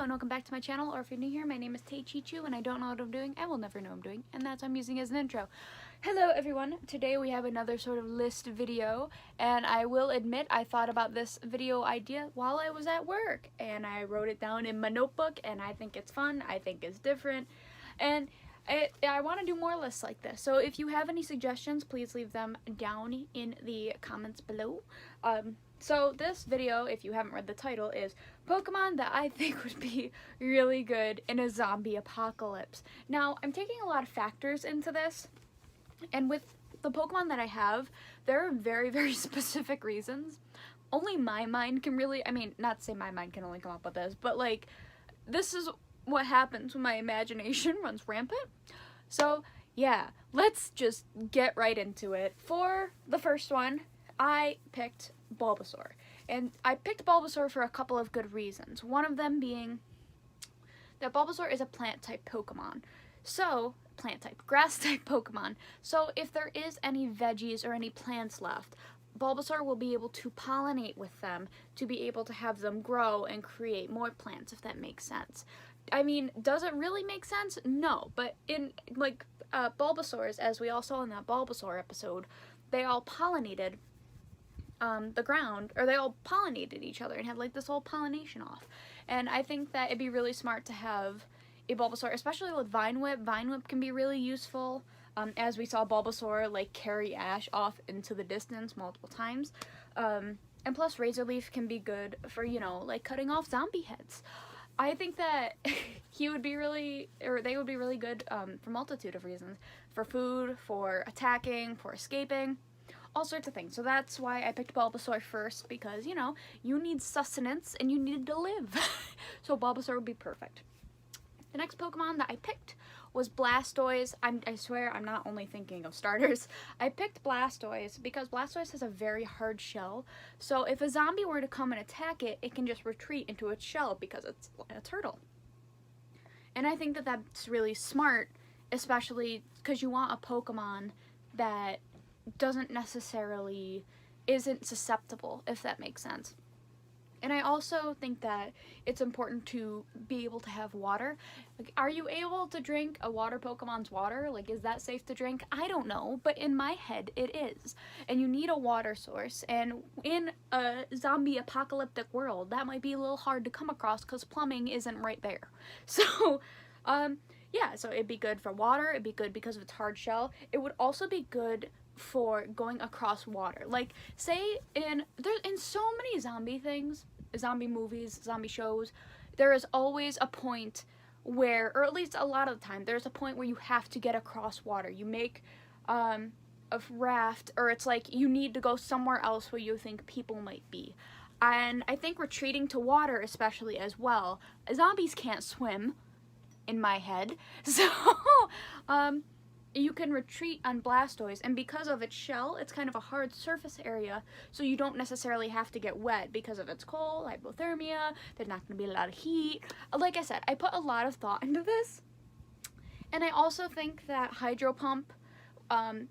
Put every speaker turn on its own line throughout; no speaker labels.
and welcome back to my channel, or if you're new here, my name is Taechichu and I don't know what I'm doing, I will never know what I'm doing, and that's what I'm using as an intro. Hello everyone, today we have another sort of list video, and I will admit I thought about this video idea while I was at work, and I wrote it down in my notebook, and I think it's fun, I think it's different, and I want to do more lists like this. So if you have any suggestions, please leave them down in the comments below. So this video, if you haven't read the title, is Pokemon that I think would be really good in a zombie apocalypse. Now, I'm taking a lot of factors into this, and with the Pokemon that I have, there are very, very specific reasons. Only my mind can really, not to say my mind can only come up with this, but like, this is what happens when my imagination runs rampant. So yeah, let's just get right into it. For the first one, I picked Bulbasaur. And I picked Bulbasaur for a couple of good reasons. One of them being that Bulbasaur is a plant-type Pokemon. So, plant-type, grass-type Pokemon. So if there is any veggies or any plants left, Bulbasaur will be able to pollinate with them to be able to have them grow and create more plants, if that makes sense. Does it really make sense? No, but in, Bulbasaurs, as we all saw in that Bulbasaur episode, they all pollinated the ground, or they all pollinated each other and had like this whole pollination off. And I think that it'd be really smart to have a Bulbasaur, especially with Vine Whip. Vine Whip can be really useful, as we saw Bulbasaur like carry Ash off into the distance multiple times. And plus Razor Leaf can be good for, like cutting off zombie heads. I think that they would be really good for a multitude of reasons. For food, for attacking, for escaping, all sorts of things. So that's why I picked Bulbasaur first, because, you need sustenance and you need to live. So Bulbasaur would be perfect. The next Pokemon that I picked was Blastoise. I swear I'm not only thinking of starters. I picked Blastoise because Blastoise has a very hard shell. So if a zombie were to come and attack it, it can just retreat into its shell because it's a turtle. And I think that that's really smart, especially because you want a Pokemon that isn't susceptible, if that makes sense. And I also think that it's important to be able to have water. Like, are you able to drink a water Pokemon's water? Like, is that safe to drink? I don't know, but in my head it is. And you need a water source, and in a zombie apocalyptic world, that might be a little hard to come across because plumbing isn't right there. So, yeah, so it'd be good for water, it'd be good because of its hard shell. It would also be good for going across water. Like, say in so many zombie things, zombie movies, zombie shows, there is always a point where, or at least a lot of the time, there's a point where you have to get across water. You make a raft, or it's like you need to go somewhere else where you think people might be. And I think retreating to water especially as well. Zombies can't swim, in my head. So, you can retreat on Blastoise, and because of its shell, it's kind of a hard surface area, so you don't necessarily have to get wet because of its cold, hypothermia, there's not going to be a lot of heat. Like I said, I put a lot of thought into this, and I also think that Hydro Pump, Hydro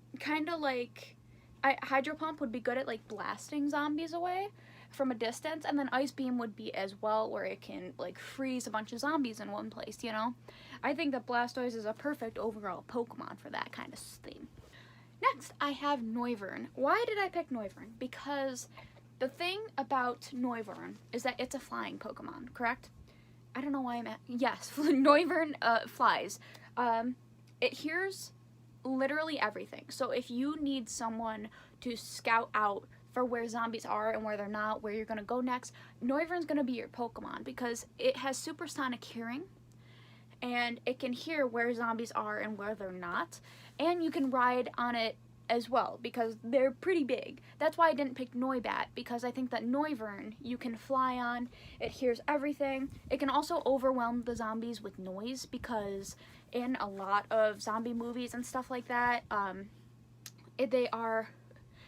Pump would be good at, like, blasting zombies away from a distance, and then Ice Beam would be as well, where it can, like, freeze a bunch of zombies in one place, I think that Blastoise is a perfect overall Pokemon for that kind of thing. Next, I have Noivern. Why did I pick Noivern? Because the thing about Noivern is that it's a flying Pokemon, correct? I don't know why yes, Noivern flies. It hears literally everything. So if you need someone to scout out for where zombies are and where they're not, where you're going to go next, Noivern's going to be your Pokemon because it has supersonic hearing, and it can hear where zombies are and where they're not, and you can ride on it as well because they're pretty big. That's why I didn't pick Noibat, because I think that Noivern you can fly on, it hears everything. It can also overwhelm the zombies with noise, because in a lot of zombie movies and stuff like that,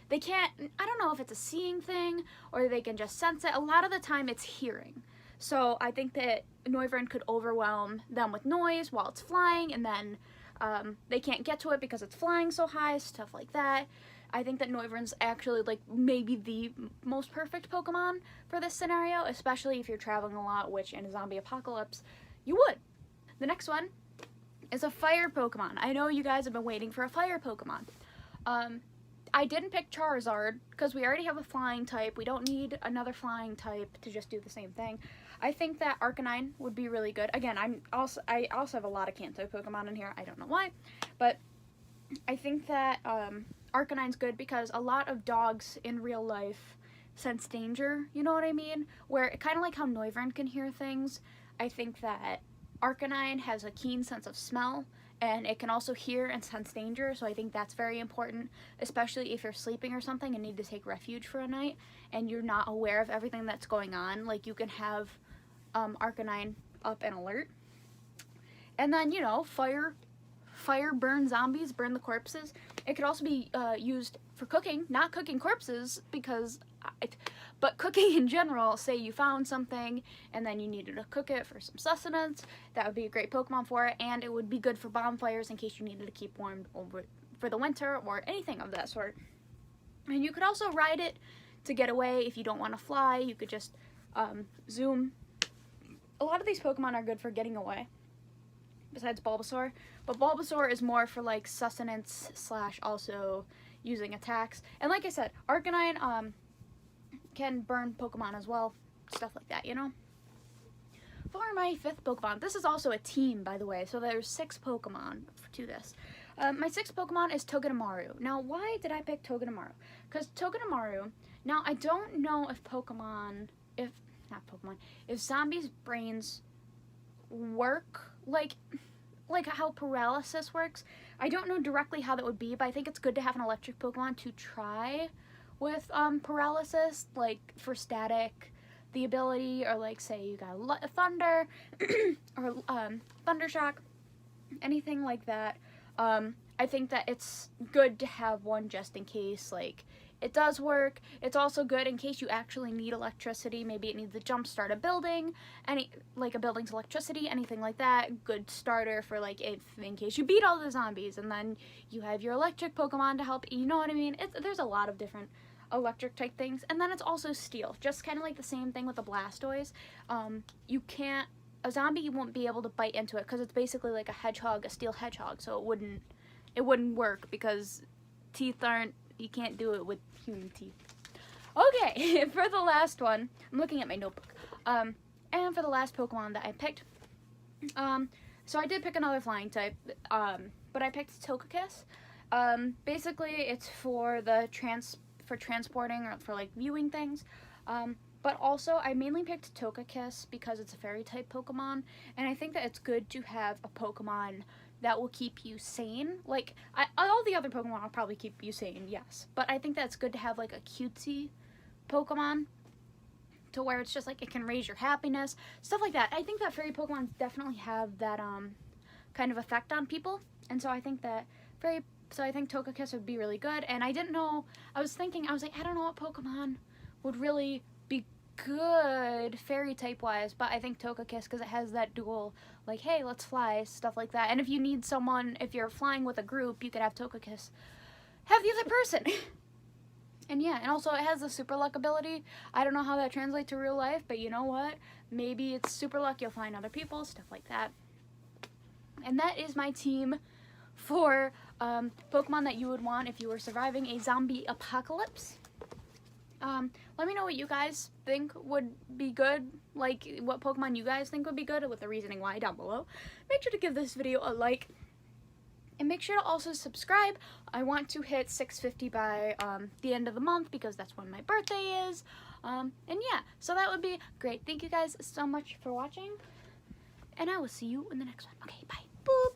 they can't, I don't know if it's a seeing thing or they can just sense it. A lot of the time it's hearing. So I think that Noivern could overwhelm them with noise while it's flying, and then they can't get to it because it's flying so high, stuff like that. I think that Noivern's actually like maybe the most perfect Pokemon for this scenario, especially if you're traveling a lot, which in a zombie apocalypse you would. The next one is a fire Pokemon. I know you guys have been waiting for a fire Pokemon. I didn't pick Charizard because we already have a flying type. We don't need another flying type to just do the same thing. I think that Arcanine would be really good. Again, I also have a lot of Kanto Pokemon in here. I don't know why, but I think that Arcanine's good because a lot of dogs in real life sense danger, you know what I mean? Where, kind of like how Noivern can hear things, I think that Arcanine has a keen sense of smell, and it can also hear and sense danger, so I think that's very important, especially if you're sleeping or something and need to take refuge for a night, and you're not aware of everything that's going on. Like, you can have Arcanine up and alert. And then, you know, fire, burn zombies, burn the corpses. It could also be used for cooking, not cooking corpses, because but cooking in general. Say you found something and then you needed to cook it for some sustenance, that would be a great Pokemon for it, and it would be good for bonfires in case you needed to keep warm over for the winter or anything of that sort. And you could also ride it to get away if you don't want to fly. You could just zoom. A lot of these Pokemon are good for getting away, besides Bulbasaur, but Bulbasaur is more for like sustenance / also using attacks. And like I said, Arcanine can burn Pokemon as well, stuff like that, you know. For my 5th Pokemon, this is also a team, by the way, so there's 6 Pokemon to this. My 6th Pokemon is Togedemaru. Now, why did I pick Togedemaru? Because Togedemaru, now I don't know if if zombies' brains work like how paralysis works. I don't know directly how that would be, but I think it's good to have an electric Pokemon to try with paralysis, like for static, the ability, or like say you got a thunder or thunder shock, anything like that. I think that it's good to have one just in case, like, it does work. It's also good in case you actually need electricity. Maybe it needs to jumpstart a building, like a building's electricity, anything like that. Good starter for, like, if in case you beat all the zombies and then you have your electric Pokemon to help, you know what I mean? There's a lot of different electric type things. And then it's also steel, just kind of like the same thing with the Blastoise. A zombie won't be able to bite into it because it's basically like a hedgehog, a steel hedgehog, so it wouldn't work because you can't do it with human teeth. Okay, for the last one, I'm looking at my notebook, and for the last Pokemon that I picked, so I did pick another flying type, but I picked Tocoque. Basically, it's for transporting or for, like, viewing things, but also I mainly picked Tocoque because it's a fairy type Pokemon, and I think that it's good to have a Pokemon that will keep you sane. Like, all the other Pokemon will probably keep you sane, yes, but I think that's good to have, like, a cutesy Pokemon to where it's just, like, it can raise your happiness, stuff like that. I think that fairy Pokemon definitely have that, kind of effect on people, and so I think that I think Tocoque would be really good, and I didn't know, I was like, I don't know what Pokemon would really be good fairy type wise, but I think Tocoque, because it has that dual, like, hey, let's fly, stuff like that. And if you need someone, if you're flying with a group, you could have Tocoque have the other person. And yeah, and also it has the super luck ability. I don't know how that translates to real life, but you know what, maybe it's super luck, you'll find other people, stuff like that. And that is my team for Pokemon that you would want if you were surviving a zombie apocalypse. Let me know what you guys think would be good, like what Pokemon you guys think would be good, with the reasoning why down below. Make sure to give this video a like, and make sure to also subscribe. I want to hit 650 by the end of the month because that's when my birthday is. And yeah, so that would be great. Thank you guys so much for watching, and I will see you in the next one. Okay, bye. Boop.